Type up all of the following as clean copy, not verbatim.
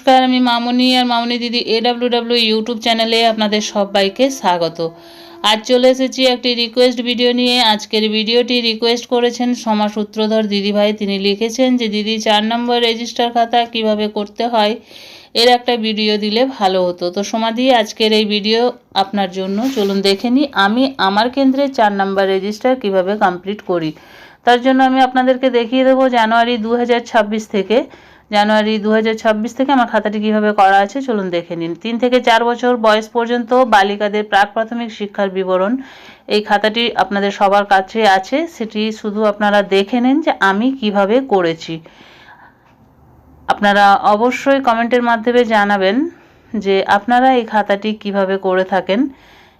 নমস্কার, আমি মামনি আর মামনি দিদি AWW ইউটিউব চ্যানেলে আপনাদের সবাইকে স্বাগত। আজ চলে এসেছি একটি রিকোয়েস্ট ভিডিও নিয়ে। আজকের ভিডিওটি রিকোয়েস্ট করেছেন সোমা সূত্রধর দিদিভাই। তিনি লিখেছেন যে দিদি 4 নম্বর রেজিস্টার খাতা কিভাবে করতে হয় এর একটা ভিডিও দিলে ভালো হতো। তো সোমাদি, আজকের এই ভিডিও আপনার জন্য। চলুন দেখে নিই আমি আমার কেন্দ্রে 4 নম্বর রেজিস্টার কিভাবে কমপ্লিট করি। তার জন্য আমি আপনাদেরকে দেখিয়ে দেবো জানুয়ারি 2026 থেকে আমার খাতাটি কিভাবে করা আছে। চলুন দেখে নিন। 3 থেকে 4 বছর বয়স পর্যন্ত বালিকাদের প্রাক প্রাথমিক শিক্ষার বিবরণ এই খাতাটি আপনাদের সবার কাছে আছে। সেটি শুধু আপনারা দেখে নিন যে আমি কিভাবে করেছি। আপনারা অবশ্যই কমেন্টের মাধ্যমে জানাবেন যে আপনারা এই খাতাটি কিভাবে করে থাকেন,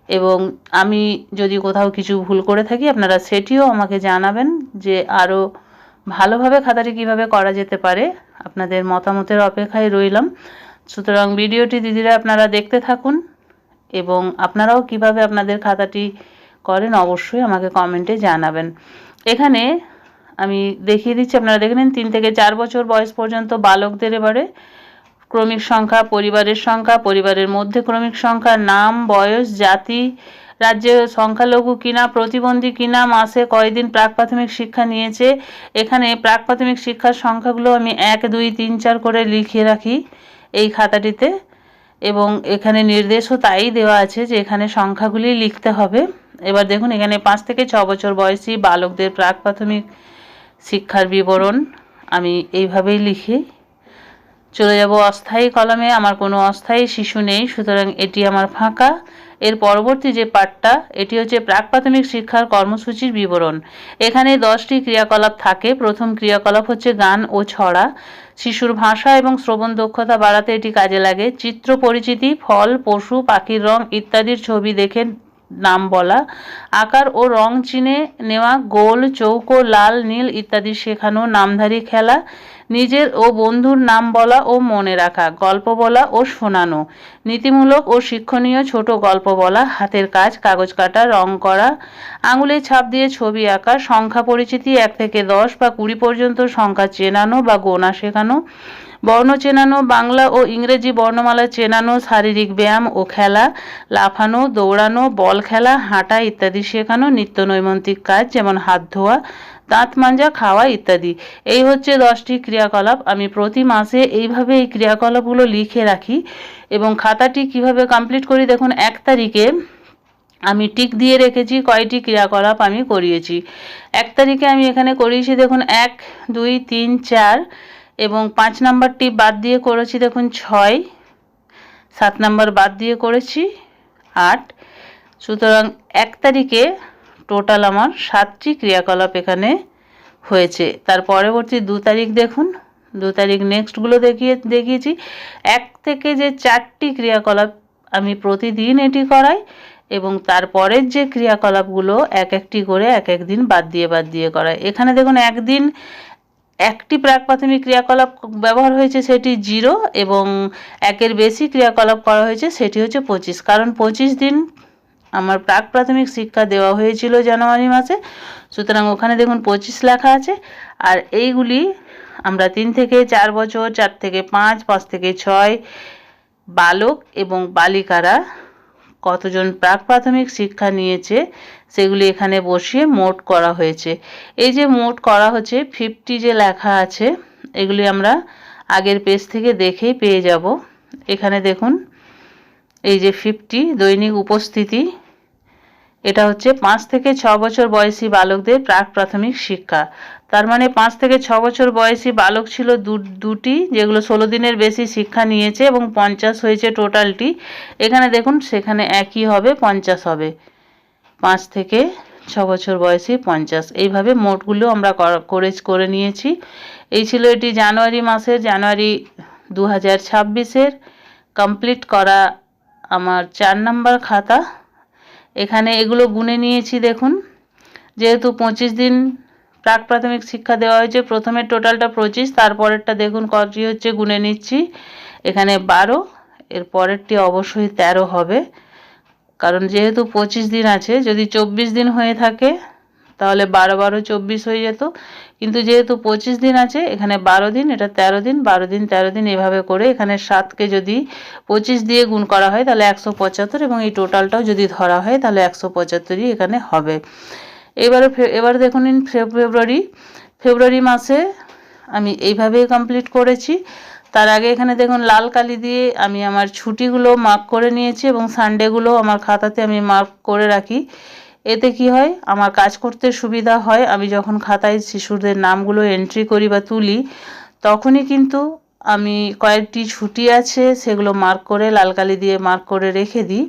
এবং আমি যদি কোথাও কিছু ভুল করে থাকি আপনারা সেটিও আমাকে জানাবেন যে আরও ভালোভাবে খাতাটি কিভাবে করা যেতে পারে। আপনাদের মতামতের অপেক্ষায় রইলাম। সুতরাং ভিডিওটি দিদিরা আপনারা দেখতে থাকুন, এবং আপনারাও কিভাবে আপনাদের খাতাটি করেন অবশ্যই আমাকে কমেন্টে জানাবেন। এখানে আমি দেখিয়ে দিচ্ছি, আপনারা দেখে নিন। 3 থেকে 4 বছর বয়স পর্যন্ত বালকদের এবারে ক্রমিক সংখ্যা, পরিবারের সংখ্যা, পরিবারের মধ্যে ক্রমিক সংখ্যা, নাম, বয়স, জাতি, রাজ্যে সংখ্যালঘু কিনা, প্রতিবন্ধী কিনা, মাসে কয়দিন প্রাক প্রাথমিক শিক্ষা নিয়েছে। এখানে প্রাক প্রাথমিক শিক্ষার সংখ্যাগুলো আমি 1, 2, 3, 4 করে লিখে রাখি এই খাতাটিতে, এবং এখানে নির্দেশও তাই দেওয়া আছে যে এখানে সংখ্যাগুলি লিখতে হবে। এবার দেখুন, এখানে 5 থেকে 6 বছর বয়সী বালকদের প্রাক প্রাথমিক শিক্ষার বিবরণ আমি এইভাবেই লিখি। চলে যাব অস্থায়ী কলমে। আমার কোনো অস্থায়ী শিশু নেই, সুতরাং এটি আমার ফাঁকা। এর পরবর্তী যে পার্টটা, এটি হচ্ছে প্রাক প্রাথমিক শিক্ষার কর্মসূচির বিবরণ। এখানে 10টি ক্রিয়াকলাপ থাকে। প্রথম ক্রিয়াকলাপ হচ্ছে গান ও ছড়া। শিশুর ভাষা এবং শ্রবণ দক্ষতা বাড়াতে এটি কাজে লাগে। চিত্র পরিচিতি, ফল, পশু, পাখির রং ইত্যাদির ছবি দেখে নাম বলা, আকার ও রং চিনে নেওয়া, গোল, চৌকো, লাল, নীল ইত্যাদি শেখানো, নামধারী খেলা, নিজের ও বন্ধুর নাম বলা ও মনে রাখা, গল্প বলা ও শোনানো, নীতিমূলক ও শিক্ষণীয় ছোট গল্প বলা, হাতের কাজ, কাগজ কাটা, রং করা, আঙুলের ছাপ দিয়ে ছবি আঁকা, সংখ্যা পরিচিতি 1 থেকে 10 বা 20 পর্যন্ত সংখ্যা চেনানো বা গোনা শেখানো, বর্ণ চেনানো, বাংলা ও ইংরেজি বর্ণমালা চেনানো, শারীরিক ব্যায়াম ও খেলা, লাফানো, দৌড়ানো, বল খেলা, হাঁটা ইত্যাদি শেখানো, নিত্য নৈমিত্তিক কাজ যেমন হাত ধোয়া, দাঁত মাজা, খাওয়া ইত্যাদি। এই হচ্ছে 10টি ক্রিয়াকলাপ। আমি প্রতি মাসে এইভাবে এই ক্রিয়াকলাপগুলো লিখে রাখি, এবং খাতাটি কিভাবে কমপ্লিট করি দেখুন। 1 তারিখে আমি টিক দিয়ে রেখেছি কয়টি ক্রিয়াকলাপ আমি করিয়েছি। 1 তারিখে আমি এখানে করিয়েছি দেখুন 1, 2, 3, 4, এবং 5 নাম্বারটি বাদ দিয়ে করেছি দেখুন 6, 7 নাম্বার বাদ দিয়ে করেছি 8। সুতরাং 1 তারিখে টোটাল আমার 7টি ক্রিয়াকলাপ এখানে হয়েছে। তার পরবর্তী 2 তারিখ দেখুন, 2 তারিখ নেক্সটগুলো দেখিয়েছি। 1 থেকে যে 4টি ক্রিয়াকলাপ আমি প্রতিদিন এটি করাই, এবং তারপরের যে ক্রিয়াকলাপগুলো এক একটি করে এক এক দিন বাদ দিয়ে করাই। এখানে দেখুন একদিন একটি প্রাক প্রাথমিক ক্রিয়াকলাপ ব্যবহার হয়েছে, সেটি 0, এবং একের বেশি ক্রিয়াকলাপ করা হয়েছে সেটি হচ্ছে 25, কারণ 25 দিন আমার প্রাক প্রাথমিক শিক্ষা দেওয়া হয়েছিল জানুয়ারি মাসে। সুতরাং ওখানে দেখুন 25 লেখা আছে। আর এইগুলি আমরা 3 থেকে 4 বছর, 4 থেকে 5, 5 থেকে 6 বালক এবং বালিকারা কতজন প্রাক প্রাথমিক শিক্ষা নিয়েছে সেগুলি এখানে বসিয়ে মোট করা হয়েছে। এই যে মোট করা হচ্ছে 50 যে লেখা আছে, এগুলি আমরা আগের পেজ থেকে দেখেই পেয়ে যাব। এখানে দেখুন এই যে 50 দৈনিক উপস্থিতি, এটা হচ্ছে 5 থেকে 6 বছর বয়সী বালকদের প্রাক প্রাথমিক শিক্ষা। তার মানে 5 থেকে 6 বছর বয়সী বালক ছিল দুটি, যেগুলো 16 দিনের বেশি শিক্ষা নিয়েছে, এবং 50 হয়েছে টোটালটি। এখানে দেখুন সেখানে একই হবে, 50 হবে। 5 থেকে 6 বছর বয়সী 50, এইভাবে মোটগুলো আমরা করে নিয়েছি। এই ছিল এটি জানুয়ারি মাসের, জানুয়ারি 2026-এর কমপ্লিট করা আমার 4 নম্বর খাতা। এখানে এগুলো গুনে নিয়েছি দেখুন। যেহেতু 25 দিন প্রাক প্রাথমিক শিক্ষা দেওয়া হয়েছে, প্রথমের টোটালটা 25, তারপরেরটা দেখুন কটি হচ্ছে গুনে নিচ্ছি। এখানে 12, এর পরেরটি অবশ্যই 13 হবে, কারণ যেহেতু 25 দিন আছে। যদি 24 দিন হয়ে থাকে তাহলে 12 12 24 হয়ে যেত, কিন্তু যেহেতু 25 দিন আছে এখানে 12 দিন, এটা 13 দিন, 12 দিন 13 দিন এভাবে করে এখানে 7কে যদি 25 দিয়ে গুণ করা হয় তাহলে 175, এবং এই টোটালটাও যদি ধরা হয় তাহলে 175ই এখানে হবে। এবার দেখুন ফেব্রুয়ারি মাসে আমি এইভাবেই কমপ্লিট করেছি। তার আগে এখানে দেখুন লাল কালি দিয়ে আমি আমার ছুটিগুলো মার্ক করে নিয়েছি এবং সানডেগুলো আমার খাতাতে আমি মার্ক করে রাখি। এতে কি হয়, আমার কাজ করতে সুবিধা হয়। আমি যখন খাতায় শিশুদের নামগুলো এন্ট্রি করি বা তুলি তখনই কিন্তু আমি কয়েকটি ছুটি আছে সেগুলো মার্ক করে লাল কালি দিয়ে মার্ক করে রেখে দিই।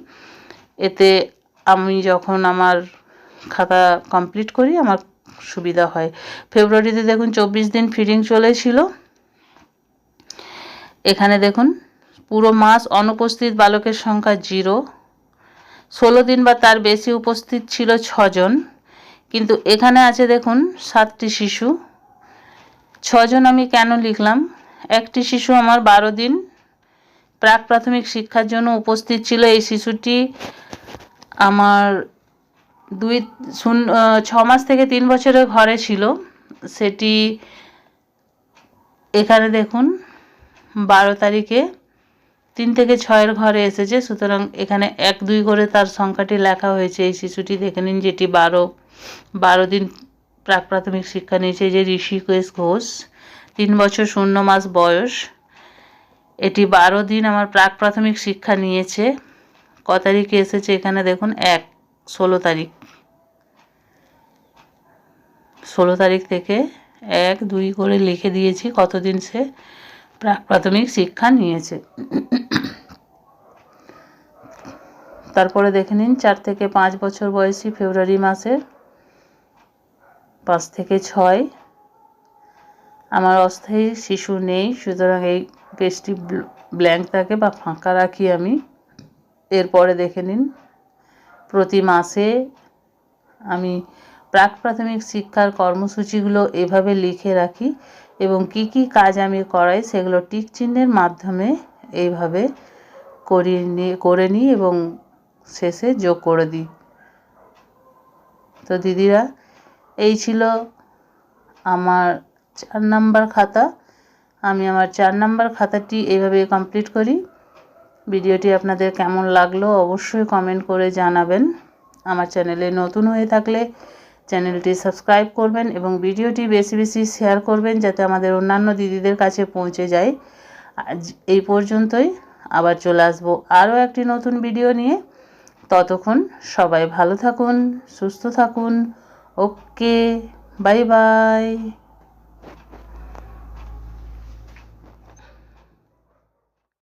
এতে আমি যখন আমার খাতা কমপ্লিট করি আমার সুবিধা হয়। ফেব্রুয়ারিতে দেখুন 24 দিন ফিডিং চলেছিল। এখানে দেখুন পুরো মাস অনুপস্থিত বালকের সংখ্যা 0, 16 দিন বা তার বেশি উপস্থিত ছিল 6 জন, কিন্তু এখানে আছে দেখুন 7টি শিশু। 6 জন আমি কেন লিখলাম, একটি শিশু আমার 12 দিন প্রাক প্রাথমিক শিক্ষার জন্য উপস্থিত ছিল। এই শিশুটি আমার 6 মাস থেকে 3 বছরের ঘরে ছিল। সেটি এখানে দেখুন 12 তারিখে 3 থেকে 6-এর ঘরে এসেছে, সুতরাং এখানে 1 2 করে তার সংখ্যাটি লেখা হয়েছে। এই শিশুটি দেখে নিন যেটি 12 দিন প্রাক প্রাথমিক শিক্ষা নিয়েছে, যে ঋষিকেশ ঘোষ, 3 বছর 0 মাস বয়স। এটি 12 দিন আমার প্রাক প্রাথমিক শিক্ষা নিয়েছে। ক তারিখে এসেছে এখানে দেখুন 16 তারিখ, 16 তারিখ থেকে 1 2 করে লিখে দিয়েছি কতদিন সে প্রাক প্রাথমিক শিক্ষা নিয়েছে। তারপরে দেখে নিন 4 থেকে 5 বছর বয়সী ফেব্রুয়ারি মাসের 5 থেকে 6 আমার অস্থায়ী শিশু নেই, সুতরাং এই পেজটি ব্ল্যাঙ্ক থাকে বা ফাঁকা রাখি আমি। এরপরে দেখে নিন প্রতি মাসে আমি প্রাক প্রাথমিক শিক্ষার কর্মসূচিগুলো এভাবে লিখে রাখি এবং কি কি কাজ আমি করাই সেগুলো টিক চিহ্নের মাধ্যমে এইভাবে করে নিই এবং শেষে যোগ করে দিই। তো দিদিরা, এই ছিল আমার 4 নাম্বার খাতা। আমি আমার 4 নাম্বার খাতাটি এইভাবে কমপ্লিট করি। ভিডিওটি আপনাদের কেমন লাগলো অবশ্যই কমেন্ট করে জানাবেন। আমার চ্যানেলে নতুন হয়ে থাকলে চ্যানেলটি সাবস্ক্রাইব করবেন এবং ভিডিওটি বেশি বেশি শেয়ার করবেন যাতে আমাদের অন্যান্য দিদিদের কাছে পৌঁছে যায়। আজ এই পর্যন্তই, আবার চলে আসবো আরও একটি নতুন ভিডিও নিয়ে। ততক্ষণ সবাই ভালো থাকুন, সুস্থ থাকুন। ওকে, বাই বাই।